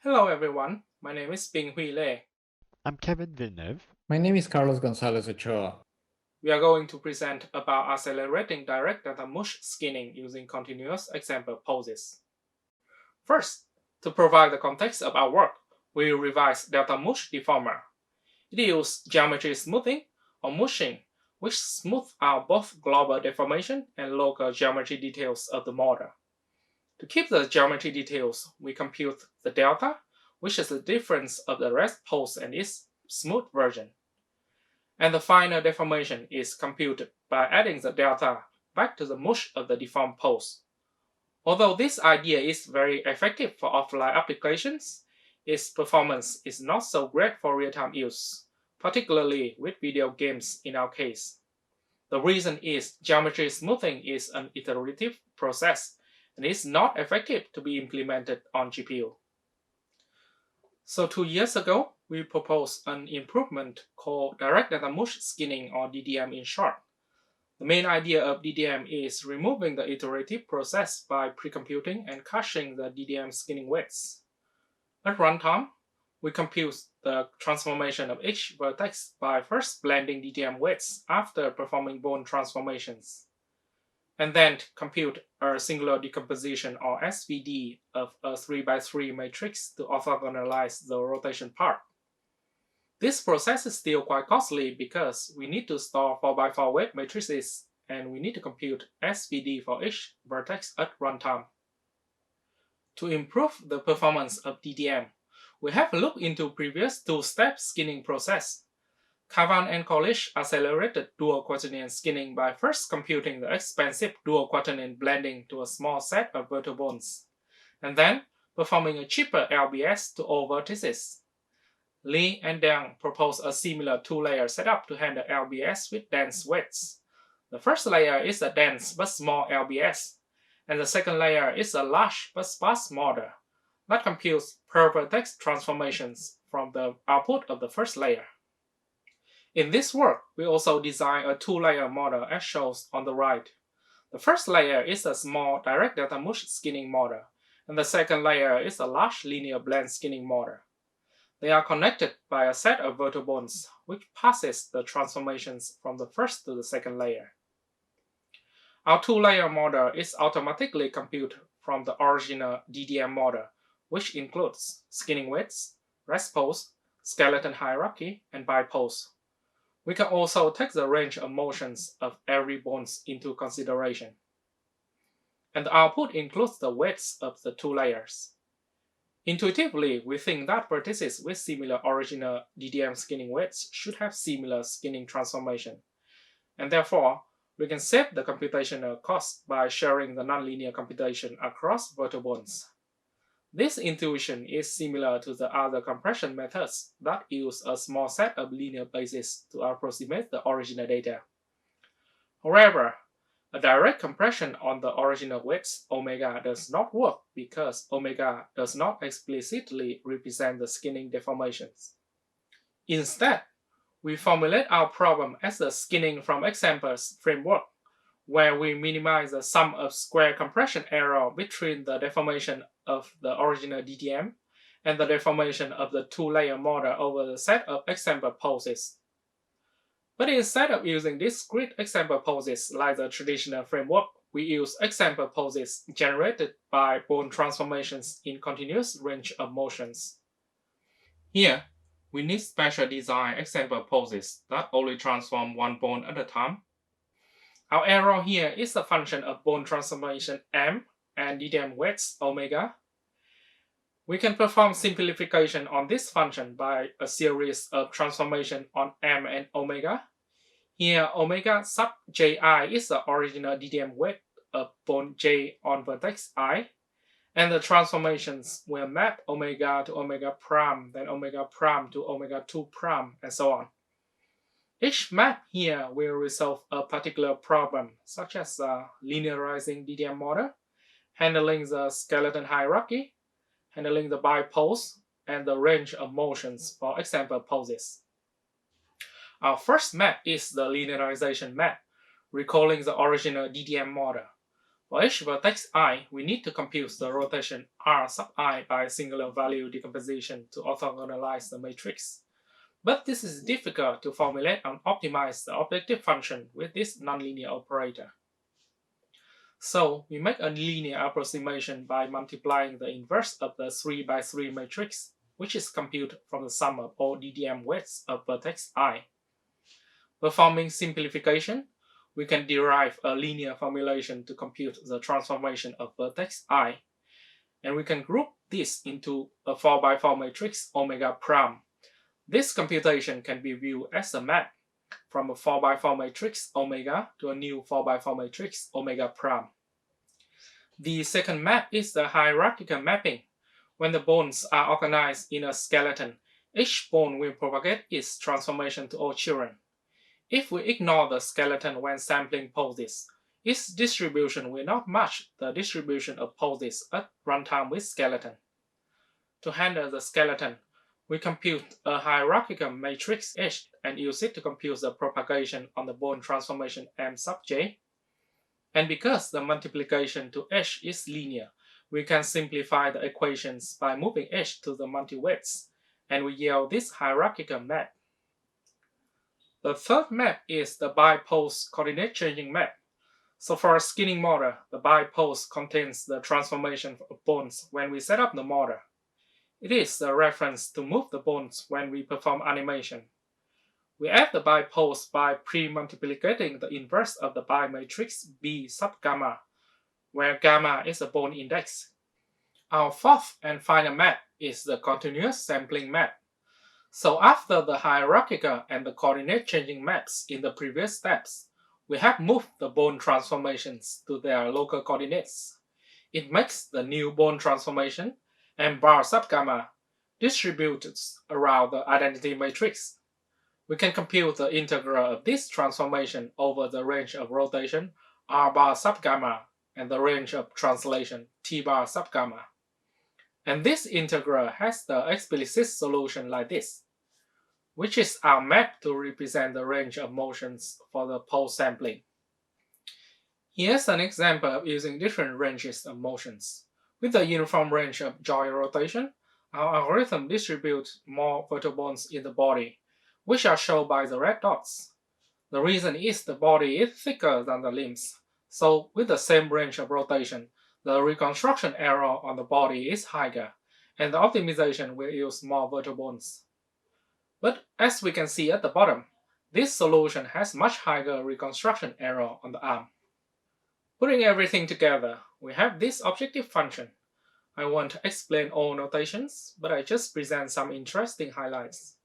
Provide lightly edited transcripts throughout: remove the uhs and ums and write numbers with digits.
Hello everyone, my name is Ping Hui Lei. I'm Kevin Villeneuve. My name is Carlos Gonzalez Ochoa. We are going to present about accelerating direct data mush skinning using continuous example poses. First, to provide the context of our work, we revise delta mush deformer. It uses geometry smoothing or mushing, which smooth out both global deformation and local geometry details of the model. To keep the geometry details, we compute the delta, which is the difference of the rest pose and its smooth version. And the final deformation is computed by adding the delta back to the mush of the deformed pose. Although this idea is very effective for offline applications, its performance is not so great for real-time use, particularly with video games in our case. The reason is geometry smoothing is an iterative process and is not effective to be implemented on GPU. So 2 years ago, we proposed an improvement called direct data mush skinning, or DDM in short. The main idea of DDM is removing the iterative process by pre-computing and caching the DDM skinning weights. At runtime, we compute the transformation of each vertex by first blending DDM weights after performing bone transformations, and then compute a singular decomposition, or SVD, of a 3x3 matrix to orthogonalize the rotation part. This process is still quite costly because we need to store 4x4 weight matrices and we need to compute SVD for each vertex at runtime. To improve the performance of DDM, we have looked into previous two-step skinning process. Kavan and Kolish accelerated dual quaternion skinning by first computing the expensive dual quaternion blending to a small set of vertebones, and then performing a cheaper LBS to all vertices. Li and Deng proposed a similar two-layer setup to handle LBS with dense weights. The first layer is a dense but small LBS, and the second layer is a large but sparse model that computes per vertex transformations from the output of the first layer. In this work, we also designed a two-layer model as shown on the right. The first layer is a small direct data mush skinning model, and the second layer is a large linear blend skinning model. They are connected by a set of vertebones which passes the transformations from the first to the second layer. Our two-layer model is automatically computed from the original DDM model, which includes skinning weights, rest pose, skeleton hierarchy, and bipose. We can also take the range of motions of every bones into consideration. And the output includes the weights of the two layers. Intuitively, we think that vertices with similar original DDM skinning weights should have similar skinning transformation, and therefore, we can save the computational cost by sharing the nonlinear computation across vertebones. This intuition is similar to the other compression methods that use a small set of linear bases to approximate the original data. However, a direct compression on the original weights omega does not work because omega does not explicitly represent the skinning deformations. Instead, we formulate our problem as the skinning from examples framework, where we minimize the sum of square compression error between the deformation of the original DDM and the deformation of the two-layer model over the set of example poses. But instead of using discrete example poses like the traditional framework, we use example poses generated by bone transformations in continuous range of motions. Here, we need special design example poses that only transform one bone at a time. Our error here is a function of bone transformation m and DDM weights omega. We can perform simplification on this function by a series of transformation on m and omega. Here, omega sub ji is the original DDM weight of bone j on vertex I, and the transformations will map omega to omega prime, then omega prime to omega 2 prime, and so on. Each map here will resolve a particular problem, such as linearizing DDM model, handling the skeleton hierarchy, handling the bipose, and the range of motions for example poses. Our first map is the linearization map, recalling the original DDM model. For each vertex I, we need to compute the rotation R sub I by singular value decomposition to orthogonalize the matrix. But this is difficult to formulate and optimize the objective function with this nonlinear operator. So we make a linear approximation by multiplying the inverse of the 3 by 3 matrix, which is computed from the sum of all DDM weights of vertex I. Performing simplification, we can derive a linear formulation to compute the transformation of vertex I, and we can group this into a 4 by 4 matrix omega prime. This computation can be viewed as a map from a 4 by 4 matrix omega to a new 4 by 4 matrix omega prime. The second map is the hierarchical mapping. When the bones are organized in a skeleton, each bone will propagate its transformation to all children. If we ignore the skeleton when sampling poses, its distribution will not match the distribution of poses at runtime with skeleton. To handle the skeleton, we compute a hierarchical matrix H and use it to compute the propagation on the bone transformation M sub J. And because the multiplication to H is linear, we can simplify the equations by moving H to the multi-weights, and we yield this hierarchical map. The third map is the bipose coordinate changing map. So for a skinning model, the bipose contains the transformation of bones when we set up the model. It is the reference to move the bones when we perform animation. We add the bipose by pre-multiplicating the inverse of the bimatrix B sub gamma, where gamma is a bone index. Our fourth and final map is the continuous sampling map. So after the hierarchical and the coordinate changing maps in the previous steps, we have moved the bone transformations to their local coordinates. It makes the new bone transformation and bar sub gamma distributed around the identity matrix. We can compute the integral of this transformation over the range of rotation R bar sub gamma and the range of translation T bar sub gamma. And this integral has the explicit solution like this, which is our map to represent the range of motions for the pose sampling. Here's an example of using different ranges of motions. With a uniform range of joint rotation, our algorithm distributes more vertebrae in the body, which are shown by the red dots. The reason is the body is thicker than the limbs, so with the same range of rotation, the reconstruction error on the body is higher, and the optimization will use more vertebrae. But as we can see at the bottom, this solution has much higher reconstruction error on the arm. Putting everything together, we have this objective function. I won't explain all notations, but I just present some interesting highlights.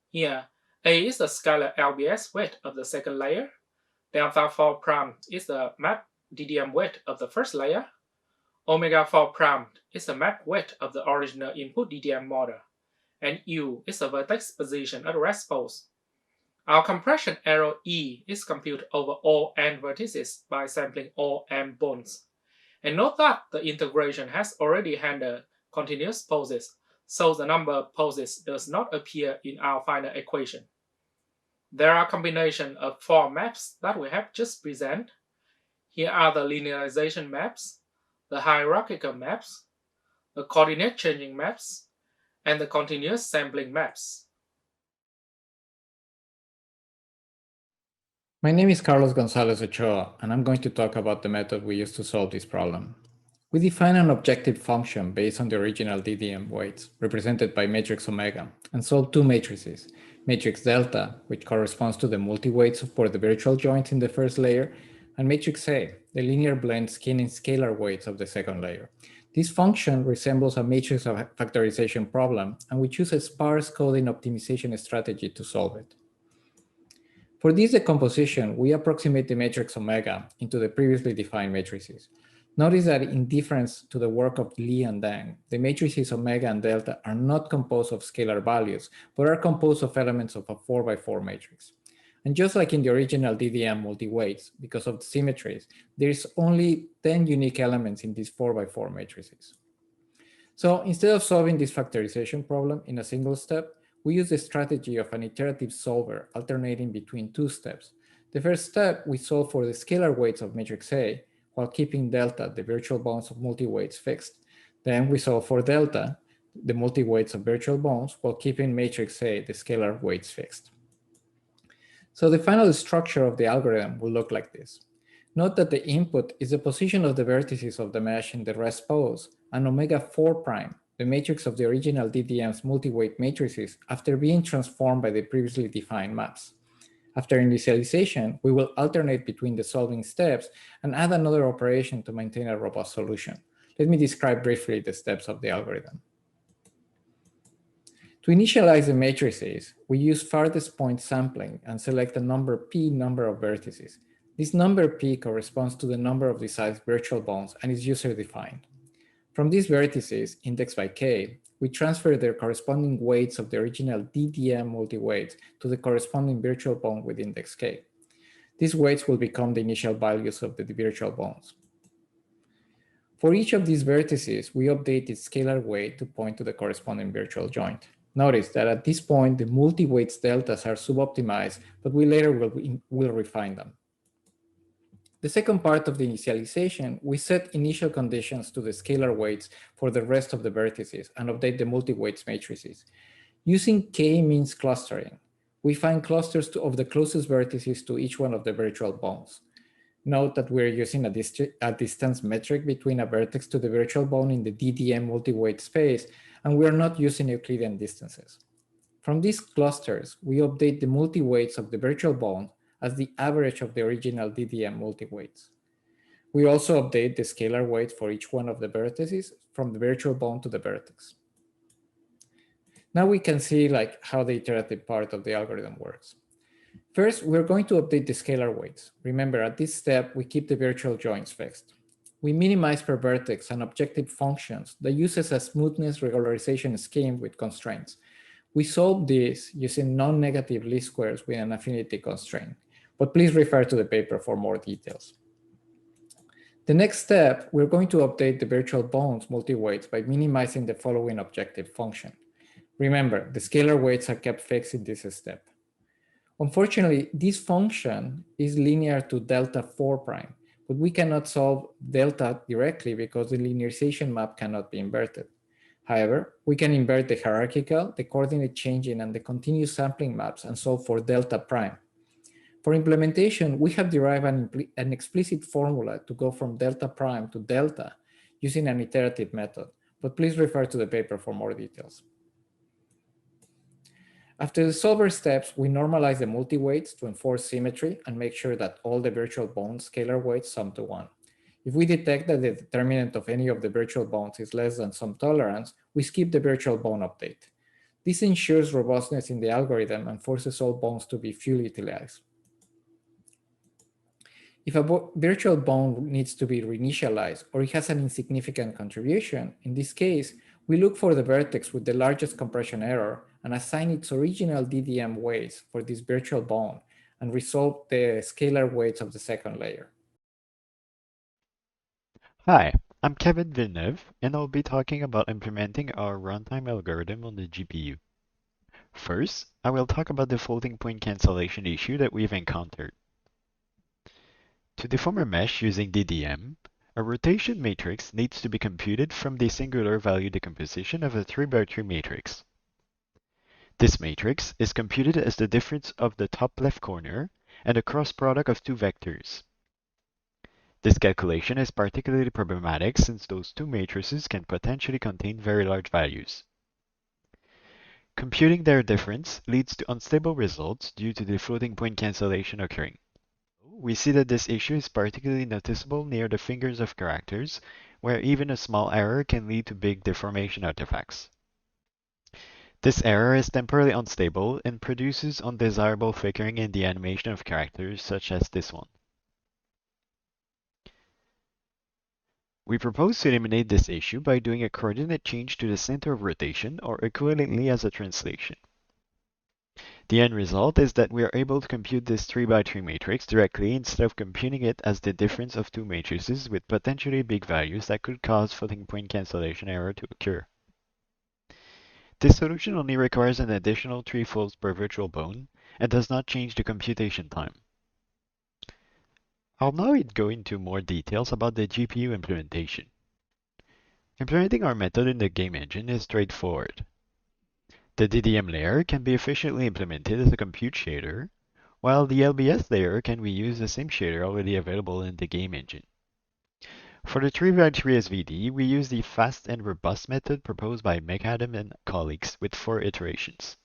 Here, A is the scalar LBS weight of the second layer. Delta 4 prime is the map DDM weight of the first layer. Omega 4 prime is the map weight of the original input DDM model. And U is the vertex position at rest pose. Our compression error E is computed over all n vertices by sampling all m bones. And note that the integration has already handled continuous poses, so the number of poses does not appear in our final equation. There are a combination of 4 maps that we have just presented. Here are the linearization maps, the hierarchical maps, the coordinate changing maps, and the continuous sampling maps. My name is Carlos Gonzalez Ochoa, and I'm going to talk about the method we use to solve this problem. We define an objective function based on the original DDM weights, represented by matrix omega, and solve 2 matrices, matrix delta, which corresponds to the multi-weights for the virtual joints in the first layer, and matrix A, the linear blend skinning scalar weights of the second layer. This function resembles a matrix factorization problem, and we choose a sparse coding optimization strategy to solve it. For this decomposition, we approximate the matrix omega into the previously defined matrices. Notice that in difference to the work of Li and Deng, the matrices omega and delta are not composed of scalar values, but are composed of elements of a 4 by 4 matrix. And just like in the original DDM multi-weights, because of the symmetries, there is only 10 unique elements in these 4 by 4 matrices. So instead of solving this factorization problem in a single step, we use the strategy of an iterative solver alternating between 2 steps. The first step, we solve for the scalar weights of matrix A, while keeping delta, the virtual bounds of multi-weights, fixed. Then we solve for delta, the multi-weights of virtual bounds, while keeping matrix A, the scalar weights, fixed. So the final structure of the algorithm will look like this. Note that the input is the position of the vertices of the mesh in the rest pose, and omega 4 prime, the matrix of the original DDM's multi-weight matrices, after being transformed by the previously defined maps. After initialization, we will alternate between the solving steps and add another operation to maintain a robust solution. Let me describe briefly the steps of the algorithm. To initialize the matrices, we use farthest point sampling and select a number p number of vertices. This number p corresponds to the number of desired virtual bounds and is user-defined. From these vertices, indexed by k, we transfer their corresponding weights of the original DDM multi-weights to the corresponding virtual bound with index k. These weights will become the initial values of the virtual bounds. For each of these vertices, we update its scalar weight to point to the corresponding virtual joint. Notice that at this point, the multi-weights deltas are suboptimized, but we later will refine them. The second part of the initialization, we set initial conditions to the scalar weights for the rest of the vertices and update the multi-weights matrices. Using k-means clustering, we find clusters of the closest vertices to each one of the virtual bounds. Note that we're using a distance metric between a vertex to the virtual bound in the DDM multi-weight space, and we are not using Euclidean distances. From these clusters, we update the multi-weights of the virtual bound as the average of the original DDM multi-weights. We also update the scalar weights for each one of the vertices from the virtual bound to the vertex. Now we can see how the iterative part of the algorithm works. First, we're going to update the scalar weights. Remember, at this step, we keep the virtual joints fixed. We minimize per vertex and objective functions that uses a smoothness regularization scheme with constraints. We solve this using non-negative least squares with an affinity constraint, but please refer to the paper for more details. The next step, we're going to update the virtual bounds multi-weights by minimizing the following objective function. Remember, the scalar weights are kept fixed in this step. Unfortunately, this function is linear to delta 4 prime, but we cannot solve delta directly because the linearization map cannot be inverted. However, we can invert the hierarchical, the coordinate changing, and the continuous sampling maps and solve for delta prime. For implementation, we have derived an explicit formula to go from delta prime to delta using an iterative method, but please refer to the paper for more details. After the solver steps, we normalize the multi-weights to enforce symmetry and make sure that all the virtual bound scalar weights sum to 1. If we detect that the determinant of any of the virtual bounds is less than some tolerance, we skip the virtual bound update. This ensures robustness in the algorithm and forces all bounds to be fully utilized. If a virtual bound needs to be reinitialized or it has an insignificant contribution, in this case, we look for the vertex with the largest compression error and assign its original DDM weights for this virtual bound and resolve the scalar weights of the second layer. Hi, I'm Kevin Villeneuve, and I'll be talking about implementing our runtime algorithm on the GPU. First, I will talk about the floating point cancellation issue that we've encountered. To deform a mesh using DDM, a rotation matrix needs to be computed from the singular value decomposition of a 3x3 matrix. This matrix is computed as the difference of the top left corner and the cross product of two vectors. This calculation is particularly problematic since those two matrices can potentially contain very large values. Computing their difference leads to unstable results due to the floating point cancellation occurring. We see that this issue is particularly noticeable near the fingers of characters, where even a small error can lead to big deformation artifacts. This error is temporarily unstable and produces undesirable flickering in the animation of characters, such as this one. We propose to eliminate this issue by doing a coordinate change to the center of rotation, or equivalently as a translation. The end result is that we are able to compute this 3x3 matrix directly instead of computing it as the difference of two matrices with potentially big values that could cause floating point cancellation error to occur. This solution only requires an additional 3 folds per virtual bone and does not change the computation time. I'll now go into more details about the GPU implementation. Implementing our method in the game engine is straightforward. The DDM layer can be efficiently implemented as a compute shader, while the LBS layer can reuse the same shader already available in the game engine. For the 3x3 SVD, we use the fast and robust method proposed by McAdam and colleagues with 4 iterations.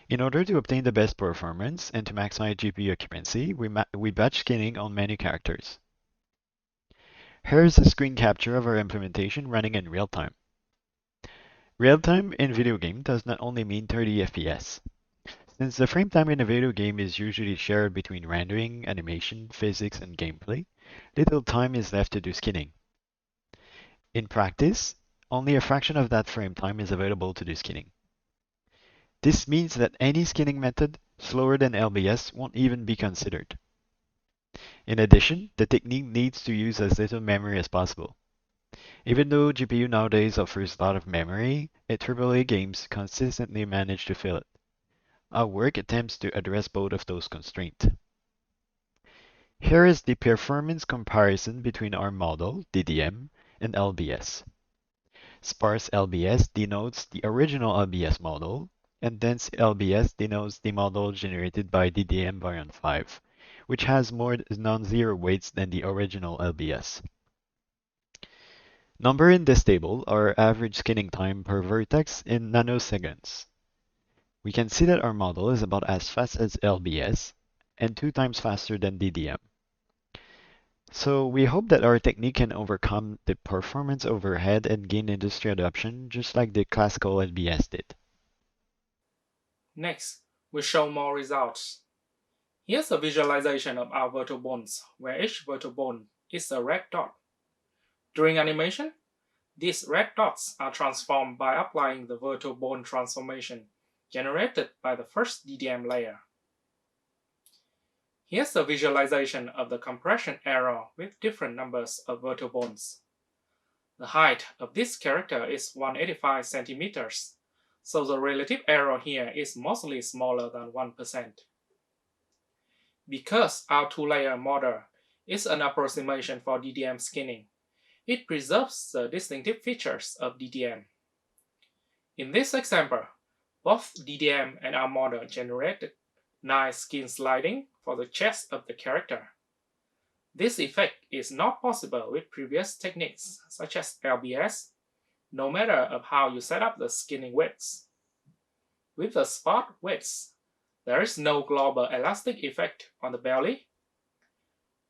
In order to obtain the best performance and to maximize GPU occupancy, we batch skinning on many characters. Here's a screen capture of our implementation running in real time. Real time in video game does not only mean 30 FPS. Since the frame time in a video game is usually shared between rendering, animation, physics, and gameplay, little time is left to do skinning. In practice, only a fraction of that frame time is available to do skinning. This means that any skinning method slower than LBS won't even be considered. In addition, the technique needs to use as little memory as possible. Even though GPU nowadays offers a lot of memory, AAA games consistently manage to fill it. Our work attempts to address both of those constraints. Here is the performance comparison between our model, DDM, and LBS. Sparse LBS denotes the original LBS model, and dense LBS denotes the model generated by DDM variant 5, which has more non-zero weights than the original LBS. Number in this table are average skinning time per vertex in nanoseconds. We can see that our model is about as fast as LBS and 2 times faster than DDM. So we hope that our technique can overcome the performance overhead and gain industry adoption just like the classical LBS did. Next, we show more results. Here's a visualization of our virtual bones, where each virtual bone is a red dot. During animation, these red dots are transformed by applying the virtual bone transformation generated by the first DDM layer. Here's a visualization of the compression error with different numbers of virtual bones. The height of this character is 185 centimeters, so the relative error here is mostly smaller than 1%. Because our 2-layer model is an approximation for DDM skinning, it preserves the distinctive features of DDM. In this example, both DDM and our model generated nice skin sliding for the chest of the character. This effect is not possible with previous techniques such as LBS, no matter of how you set up the skinning widths. With the spot widths, there is no global elastic effect on the belly,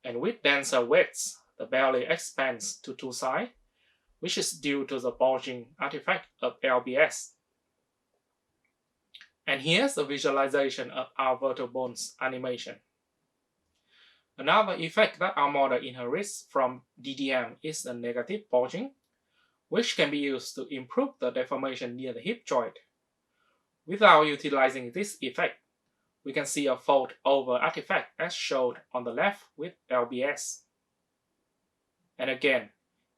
and with denser widths, the belly expands to 2 sides, which is due to the bulging artifact of LBS. And here's a visualization of our virtual bones animation. Another effect that our model inherits from DDM is the negative bulging, which can be used to improve the deformation near the hip joint. Without utilizing this effect, we can see a fold over artifact as shown on the left with LBS. And again,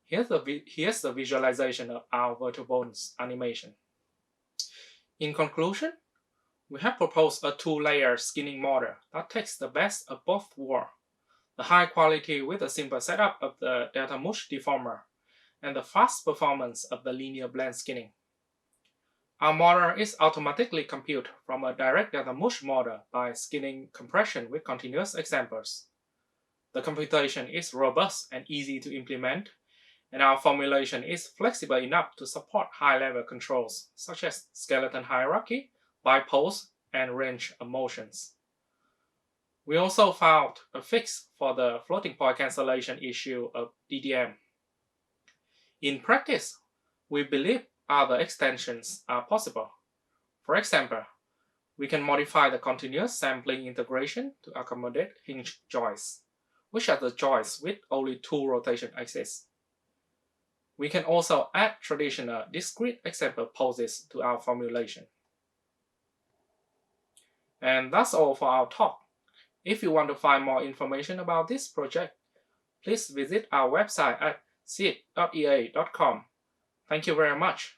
here's the visualization of our virtual bones animation. In conclusion, we have proposed a 2-layer skinning model that takes the best of both worlds, the high quality with a simple setup of the Delta Mush deformer, and the fast performance of the linear blend skinning. Our model is automatically computed from a direct Delta Mush model by skinning compression with continuous examples. The computation is robust and easy to implement, and our formulation is flexible enough to support high-level controls such as skeleton hierarchy, bipose, and range of motions. We also found a fix for the floating point cancellation issue of DDM. In practice, we believe other extensions are possible. For example, we can modify the continuous sampling integration to accommodate hinge joints, which are the joints with only 2 rotation axes. We can also add traditional discrete example poses to our formulation. And that's all for our talk. If you want to find more information about this project, please visit our website at sig.ea.com. Thank you very much.